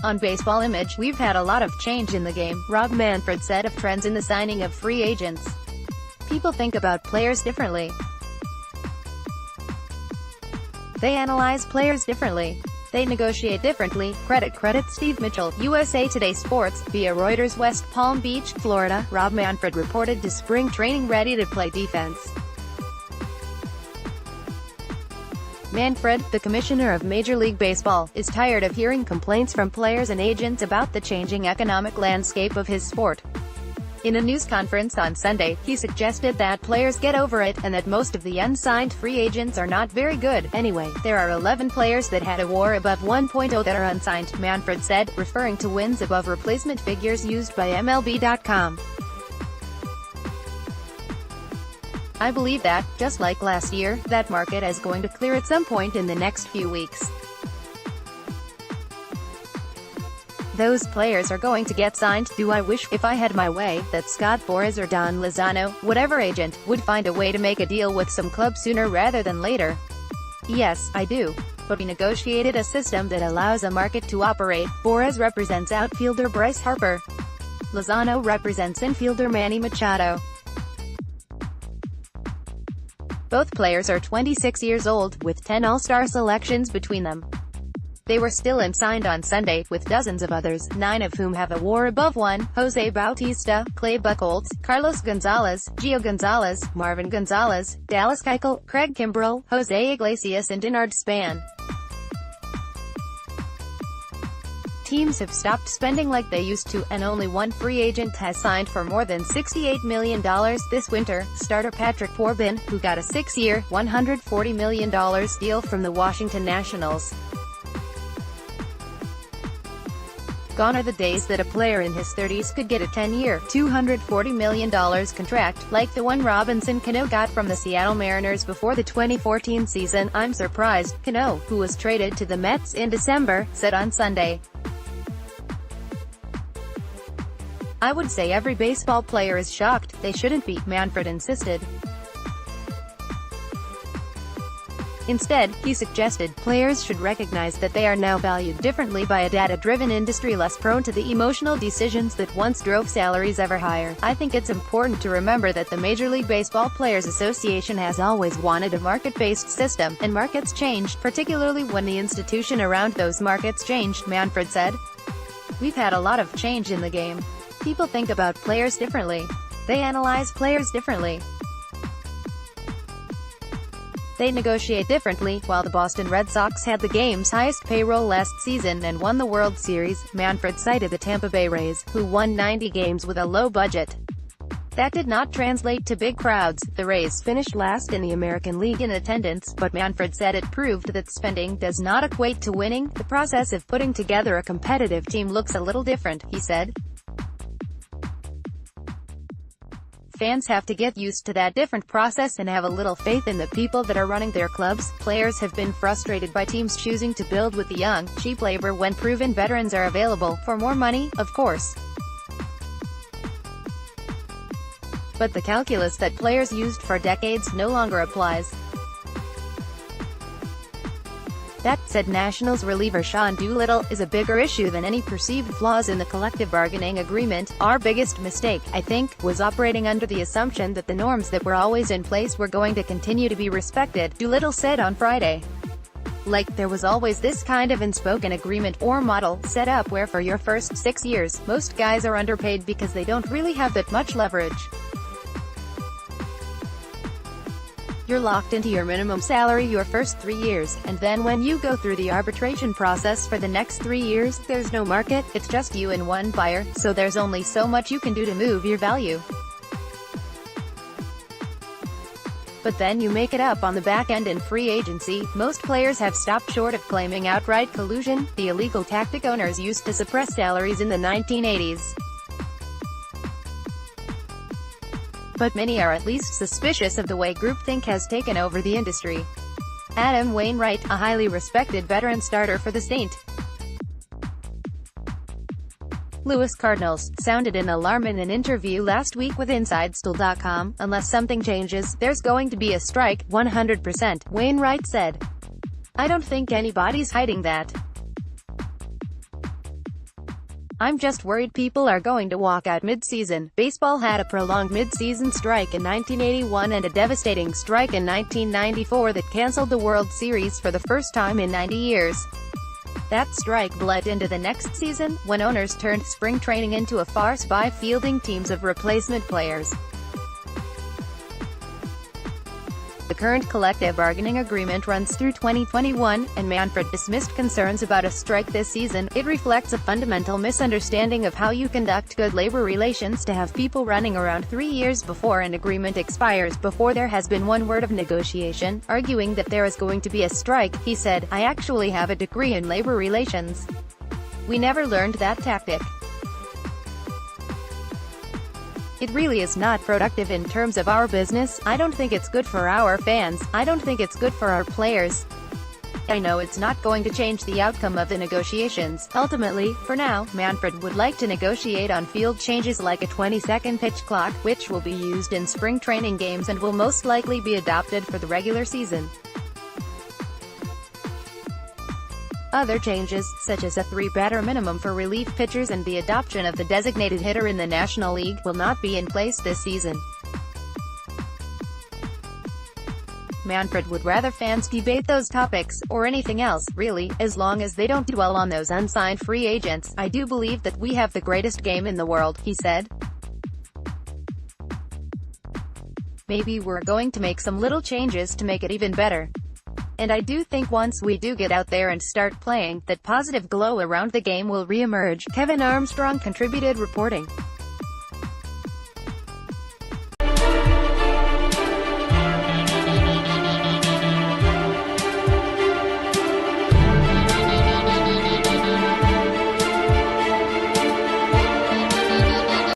On BaseballImage, we've had a lot of change in the game, Manfred said of trends in the signing of free agents. People think about players differently. They analyze players differently. They negotiate differently. CreditCreditSteve Mitchell, USA Today Sports, via ReutersWEST Palm Beach, Florida. Manfred reported to spring training ready to play defense. Manfred, the commissioner of Major League Baseball, is tired of hearing complaints from players and agents about the changing economic landscape of his sport. In a news conference on Sunday, he suggested that players get over it, and that most of the unsigned free agents are not very good. Anyway, there are 11 players that had a WAR above 1.0 that are unsigned, Manfred said, referring to wins above replacement figures used by MLB.com. I believe that, just like last year, that market is going to clear at some point in the next few weeks. Those players are going to get signed. Do I wish, if I had my way, that Scott Boras or Don Lozano, whatever agent, would find a way to make a deal with some club sooner rather than later? Yes, I do. But we negotiated a system that allows a market to operate. Boras represents outfielder Bryce Harper. Lozano represents infielder Manny Machado. Both players are 26 years old, with 10 All-Star selections between them. They were still unsigned on Sunday, with dozens of others, 9 of whom have a WAR above 1, Jose Bautista, Clay Buchholz, Carlos Gonzalez, Gio Gonzalez, Marvin Gonzalez, Dallas Keuchel, Craig Kimbrell, Jose Iglesias and Denard Span. Teams have stopped spending like they used to, and only one free agent has signed for more than $68 million this winter, starter Patrick Corbin, who got a 6-year, $140 million deal from the Washington Nationals. Gone are the days that a player in his 30s could get a 10-year, $240 million contract, like the one Robinson Cano got from the Seattle Mariners before the 2014 season. I'm surprised, Cano, who was traded to the Mets in December, said on Sunday. I would say every baseball player is shocked. They shouldn't be, Manfred insisted. Instead, he suggested, players should recognize that they are now valued differently by a data-driven industry less prone to the emotional decisions that once drove salaries ever higher. I think it's important to remember that the Major League Baseball Players Association has always wanted a market-based system, and markets changed, particularly when the institution around those markets changed, Manfred said. We've had a lot of change in the game. People think about players differently. They analyze players differently. They negotiate differently. While the Boston Red Sox had the game's highest payroll last season and won the World Series, Manfred cited the Tampa Bay Rays, who won 90 games with a low budget. That did not translate to big crowds. The Rays finished last in the American League in attendance, but Manfred said it proved that spending does not equate to winning. The process of putting together a competitive team looks a little different, he said. Fans have to get used to that different process and have a little faith in the people that are running their clubs. Players have been frustrated by teams choosing to build with the young, cheap labor when proven veterans are available, for more money, of course. But the calculus that players used for decades no longer applies. That said, Nationals reliever Sean Doolittle is a bigger issue than any perceived flaws in the collective bargaining agreement. Our biggest mistake, I think, was operating under the assumption that the norms that were always in place were going to continue to be respected, Doolittle said on Friday. Like, there was always this kind of unspoken agreement or model set up where for your first 6 years, most guys are underpaid because they don't really have that much leverage. You're locked into your minimum salary your first 3 years, and then when you go through the arbitration process for the next 3 years, there's no market, it's just you and one buyer, so there's only so much you can do to move your value. But then you make it up on the back end in free agency. Most players have stopped short of claiming outright collusion, the illegal tactic owners used to suppress salaries in the 1980s. But many are at least suspicious of the way groupthink has taken over the industry. Adam Wainwright, a highly respected veteran starter for the St. Louis Cardinals, sounded an alarm in an interview last week with InsideStool.com. Unless something changes, there's going to be a strike, 100%, Wainwright said. I don't think anybody's hiding that. I'm just worried people are going to walk out mid-season. Baseball had a prolonged mid-season strike in 1981 and a devastating strike in 1994 that canceled the World Series for the first time in 90 years. That strike bled into the next season, when owners turned spring training into a farce by fielding teams of replacement players. The current collective bargaining agreement runs through 2021, and Manfred dismissed concerns about a strike this season. It reflects a fundamental misunderstanding of how you conduct good labor relations to have people running around 3 years before an agreement expires before there has been one word of negotiation, arguing that there is going to be a strike. He said, "I actually have a degree in labor relations. We never learned that tactic. It really is not productive in terms of our business. I don't think it's good for our fans. I don't think it's good for our players. I know it's not going to change the outcome of the negotiations. Ultimately, for now, Manfred would like to negotiate on field changes like a 20-second pitch clock, which will be used in spring training games and will most likely be adopted for the regular season. Other changes, such as a 3-batter minimum for relief pitchers and the adoption of the designated hitter in the National League, will not be in place this season. Manfred would rather fans debate those topics, or anything else, really, as long as they don't dwell on those unsigned free agents. I do believe that we have the greatest game in the world," he said. "Maybe we're going to make some little changes to make it even better. And I do think once we do get out there and start playing, that positive glow around the game will re-emerge." Kevin Armstrong contributed reporting.